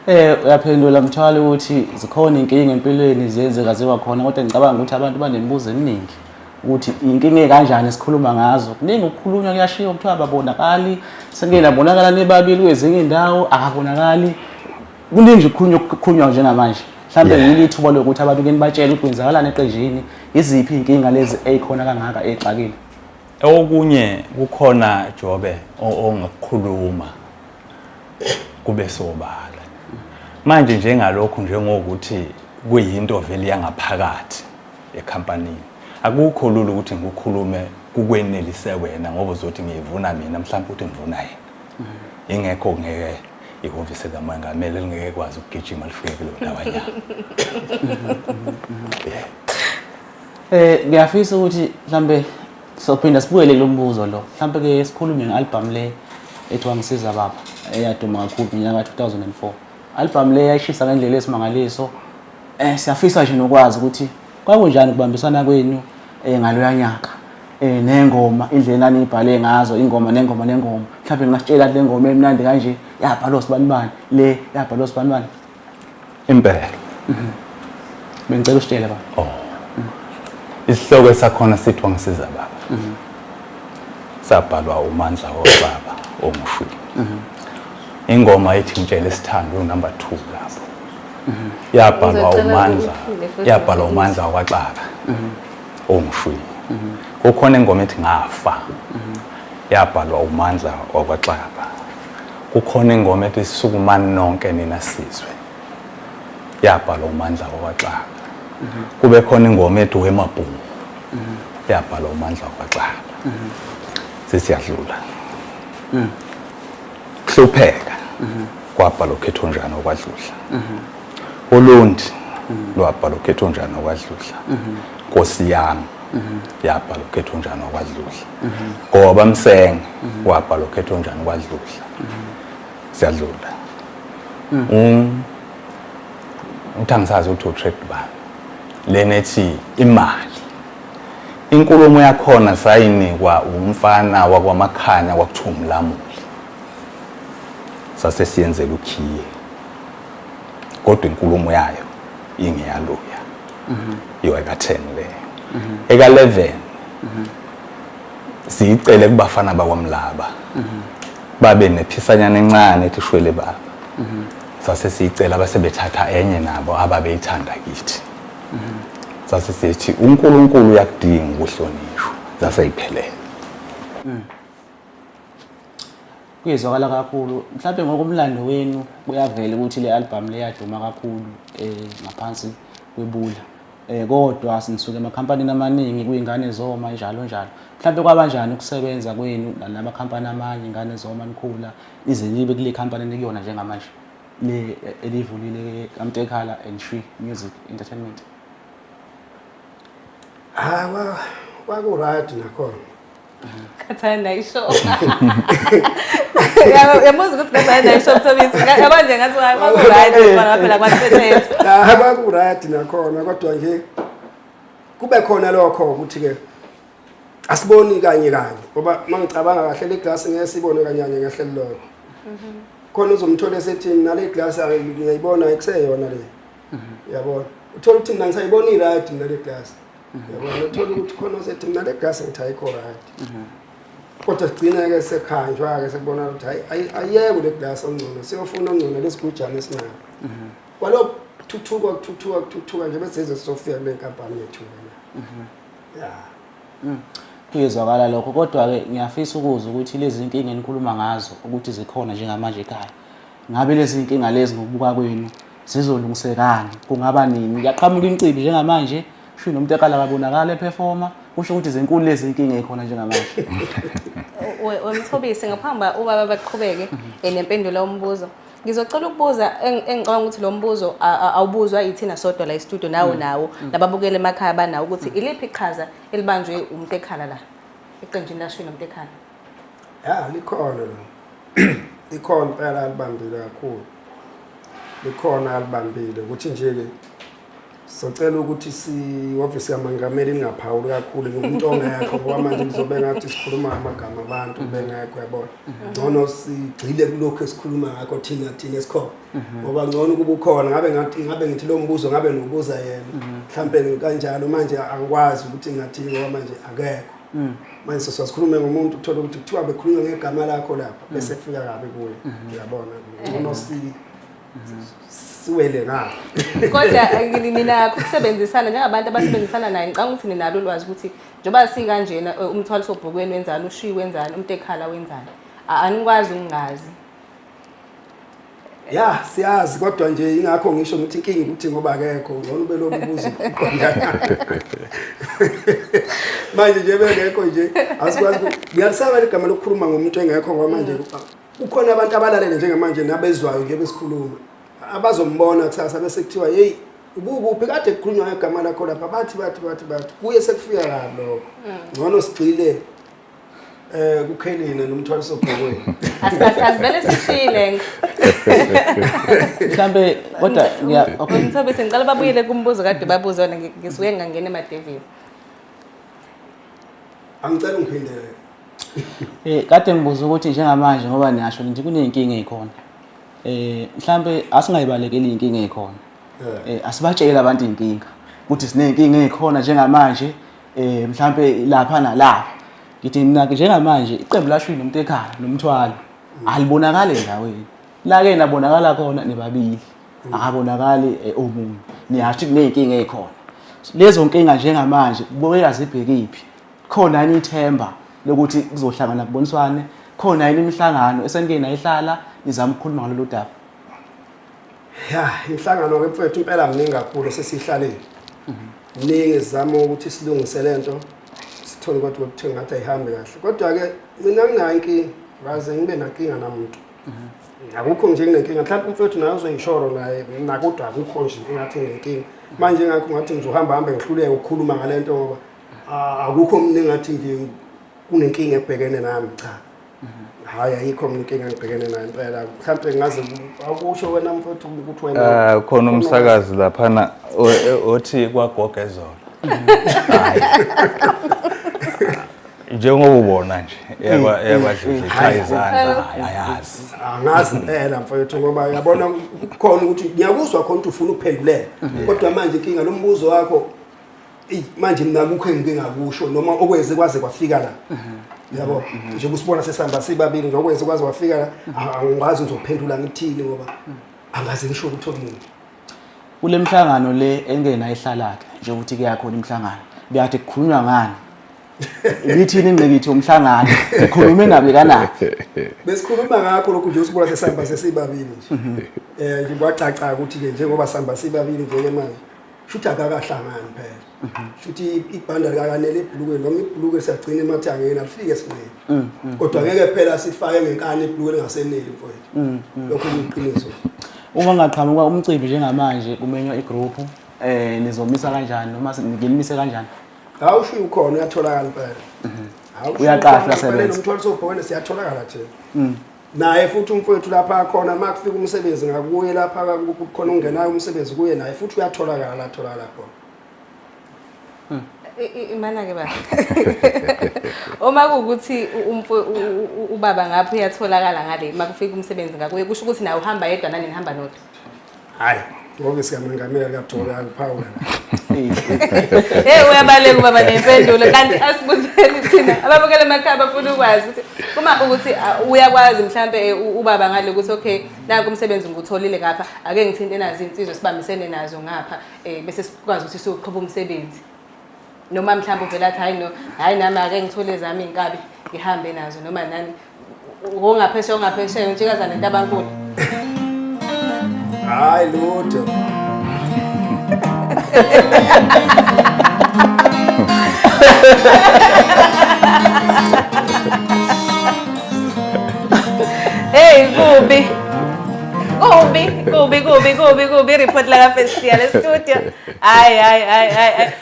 Uyaphendula Mthwalo ukuthi zikhona inkinga empilweni ziyenzeka ziwa khona kodwa ngicabanga ukuthi abantu banemibuzo eminingi ukuthi inkinga ekanjani sikhuluma ngazo kuningi ukukhulunywa kuyashiya kuthiwa ababonakali sengena bonakala nebabili kwezinye indawo akabonakali kuningi nje ukukhulunywa njengamanje mhlawumbe yini ithuba lokuthi abantu ngenibatshela ukuthi kwenzakalani eqenjini iziphi inkinga lezi ezikhona kangaka exakile okunye kukhona Jobe ongakukhuluma kube sobala manje njengalokho njengokuthi kuyinto vele yangaphakathi ecompany akukho lula ukuthi ngikukhulume kukwenelise wena ngoba uzothi ngiyivuna mina mhlawumbe uthi ngivuna yena ingekho ngeke ihhovisi kaMongameli lingeke kwazi ukugijima lifike kulo ndawo nya ngiyafisa ukuthi mhlambe sophinda sibuyele lo mbuzo lo mhlambe ke sikhulume ngealbum le ethiwa ngisiza baba eyaduma kakhulu minyaka 2004 album le yayishisa ngendlela esimangaliso siyafisa nje nokwazi ukuthi kwakunjani ukubambisana kwenu ngaloya nyaka nengoma indlela anibhale ngazo ingoma nengoma mhlawumbe ngingasitshela le ngoma emnandi kanje yabhalwa sibanibani le yabhalwa sibanibani impela bengicela usitshele baba isihloko sakhona sithiwa ngisiza baba sabhalwa uMandla wobaba omushwi ingoma ethi ngitshela isithando number 2 lapho yabhalwa uMandla wakwaXaka omushwi kukhona ingoma ethi ngafa yabhalwa uMandla wakwaXaka kukhona ingoma ethi sukumani nonke nina sizwe yabhalwa uMandla wakwaXaka kube khona ingoma ethi wemabhungu yabhalwa uMandla wakwaXaka sesiyadlula hlupheka kwabhala uKhethonjana okwadlula uLundi lwabhala uKhethonjana okwadlula Nkosi yami yabhala uKhethonjana okwadlula ngoba Msenge wabhala uKhethonjana okwadlula siyadlula uthangisazi ukuthi utrack bani lenethi imali inkulumo yakhona sayinikwa umfana wakwaMakhanya kwakuthiwa uMlamuli sase siyenzela ukhiye kodwa inkulumo yayo ingeyaloya iwe ka10 le eka 11 siyicele kubafana bakwaMlaba babe nephisanyana encane ethi shwele baba sase siyicela abasebethatha enye nabo ababeyithanda kithi sase sithi uNkulunkulu uyakudinga ukuhlonishwa zaseyiphelele kuyezwakala kakhulu mhlawumbe ngokumlando wenu kuyavela ukuthi le album le yaduma kakhulu ngaphansi kwebula kodwa sinisuke emakhampani amaningi kuyingane zoma njalo mhlawumbe kwabanjani ukusebenza kwenu namakhampani amanye ingane zoma nikhula izelibe kule company nikuyona njengamanje le elivulile likaMtekhala and uShwi Music Entertainment kwaku-right nakhona Kathanda isho. Yamuzi ukuthi kathanda isho Thobisi. Yabanje ngathi kwaku-right bona phela kwathethethe. Kwaku-right nakhona kodwa nje kube khona lokho ukuthi ke asiboni kanye ngoba mangicabanga kahle le glass ngeke sibone kanyanye ngehlelo lokho. Khona uzomthola esethi nale glass ngiyayibona ekuseyona le. Yabona. Uthola ukuthi mina ngisayibona i-right mina le glass. Yabona uthola ukuthi khona sethi mina le glass ngithi ayikho right. Kodwa sigcina ke sekhanjwa ke sekubona ukuthi ayiyeke le glass ongcono siyofuna ongcono lesigujana esinayo. Kwalo thuthuka nje bese sizofika kule nkampani yethu. Kuyezwakala lokho kodwa ke ngiyafisa ukuzwa ukuthi lezi inkinga enikhuluma ngazo ukuthi zikhona njengamanje ekhaya ngabe lezi inkinga lezi ngokubuka kwenu zizolungisekani kungaba nini yaqhamuka imicibi njengamanje uShwi noMtekhala babonakala eperforma kusho ukuthi izinkulu lezi inkinga ekhona njengamanje Thobisi ngaphambi ubaba baqhubeke nempendulo yombuzo ngizocela ukubuza engicabanga ukuthi lo mbuzo awubuzwa yithina sodwa la e-studio nawo nababukele emakhaya banawo ukuthi iliphi iqhaza elibanjwe uMtekhala la eqenjini laShwi noMtekhala likhona likhona phela alibambile kakhulu likhona alibambile ukuthi nje ke Socela ukuthi si-office kaMongameli ningaphawuli kakhulu ngomuntu ongekho ngoba manje kuzobe ngathi sikhuluma amagama abantu bengekho yabona. Ngcono sigcile kulokho esikhuluma ngakho thina esikhona. Ngoba ngcono kuba ukhona ngabe ngithi lo mbuzo ngabe nobuza yena. Mhlambe kanjalo manje angikwazi ukuthi ngathi ngoba manje akekho. Manje sesikhulume ngomuntu uthola ukuthi kuthiwa bekhulunywa ngegama lakho lapha bese fika kabi kuye. Uyabona ngcono siwele ngapha. Kodwa mina ukusebenzisana njengabantu abasebenzisana naye ngicanga ukuthi ninalo ulwazi ukuthi njengoba sikanjena umthwalo sobhukweni wenzani, uShwi wenzani, uMtekhala wenzani. Anikwazi ukungazi. Ya, siyazi kodwa nje ingakho ngisho ngithi inkingi ukuthi ngoba akekho ngcono ube lobubuzo khona. Manje nje bengekho nje asikwazi ngiyalisaba igama lokukhuluma ngomuntu engekho ngoba manje ukhona abantu abalalele njengamanje nabezwayo nje besikhuluma abazombona kusasa bese kuthiwa hey ubuphi kade kukhulunywa ngegama lakho lapha bathi kuye sekufika lokho ngcono sigcile kukhelina noMthwalo sobhukweni. Asivele sishile. Mhlambe kodwa Ngithobe sengicela babuyele kumbuzo kade babuza wona ngisuke ngangena emadevini. Angicela ungiphindele. Kade ngibuza ukuthi njengamanje ngoba niyasho nje kuneyinkinga ezikhona. Mhlambe asingayibalekeli inkinga ezikhona. Asibatshela abantu inkinga ukuthi sineyinkinga ezikhona njengamanje mhlambe lapha nalapha. Ngithi mina njengamanje iqembu laShwi noMtekhala noMthwalo alibonakala endaweni. La ke nabonakala khona nebabili. Akabonakali omunye. Niyasho kuneyinkinga ezikhona. Lezo nkinga njengamanje kubukeka zibhekiphi. Khona yini ithemba lokuthi kuzohlangana kuboniswane, khona yini imihlangano esenike nayihlala nizama ukukhuluma ngalolu daba. Ya, inhlangano ke mfethu impela mningi kakhulu sesihlaleni. Ningi zama ukuthi silungise lento sithole kodwa ukuthenga ngathi ayihambe kahle. Kodwa ke mina nginayo inkinga, ngaze ngibe nankinga namuntu. Akukho nje nginenkinga, mhlawumbe mfethu naye uzoyishoro naye nakodwa akukho nje engathi nginenkinga. Manje ngakho ngathi ngizohamba hambe ngihluleke ukukhuluma ngalento ngoba akukho mina engathi nje kunenkinga ebhekene nami cha. Hayi ayikho mina inkinga engibhekene nayo impela. Mhlawumbe ngaze akusho wena mfethu ukuthi wena khona umsakazi lapha othi kwaGogezona. Njengoba ubona nje yakwadlula cha izandla ayazi. Angazi impela mfethu ngoba uyabona khona ukuthi ngiyakuzwa khona ukuthi ufuna ukuphendulela kodwa manje inkinga lo mbuzo wakho manje mina akukho enginga kusho noma okwenze kwaze kwafika la. Yabo nje usibona sesihamba sibabili nje okwenze kwaze kwafika la angazi ngizophendula ngithini ngoba angazi ngisho ukuthi omunye Kule mhlangano le engena ihlalaka nje ukuthi kuyakhona imhlangano. Beyathi kukhulunywa ngani? Ngithini ngithi umhlangano ukhulume nabe kana besikhuluma ngakho lokhu nje usibona sesihamba sesibabili nje nje kwacaca ukuthi ke njengoba sihamba sibabili nje ke manje shuthi akakahlangani phela shuthi ibhanda likakanele ibhlukwe noma ibhlukwe siyagcina emathangeni alifike esinene kodwa ngeke phela sifake ngenkani ibhlukwe lingaseneli mfowethu lokho kuyiqiniso. Uma ngaqhamuka umcimbi njengamanje kumenywa igroup nizomisa kanjani noma ngiyimise kanjani? Hawu uShwi ukhona uyatholakala impela. Uyaqashwa sebenza. Umthwalo sobhukweni siyatholakala nje. Naye futhi umfowethu lapha khona makufika umsebenzi ngakuye lapha kukhona ungenayo umsebenzi kuye naye futhi uyatholakala atholakala khona. Imana ke ba. Uma kuukuthi ubaba ngapha uyatholakala ngale makufika umsebenzi ngakuye kusho ukuthi nawe uhamba yedwa nani nihamba nodwa. Hayi, ngoba sikaMongameli kathola aliphawula. Uyabaleka ubaba nempendulo kanti asibuzeni thina ababukela emakhaya bafuna ukwazi ukuthi uma ukuthi uyakwazi mhlambe ubaba ngale ukuthi okay nanku umsebenzi ngutholile ngapha ake ngithinte nazo insizwe sibambisene nazo ngapha bese sikwazi ukuthi siyoqhubha umsebenzi noma mhlambe uvela athi hayi nami ake ngithole zami inkabi ngihambe nazo noma nani ongaphesheya ngitshikazana nento abankulu. Hayi lutho. Hey kubi report la ka festival studio. Ay.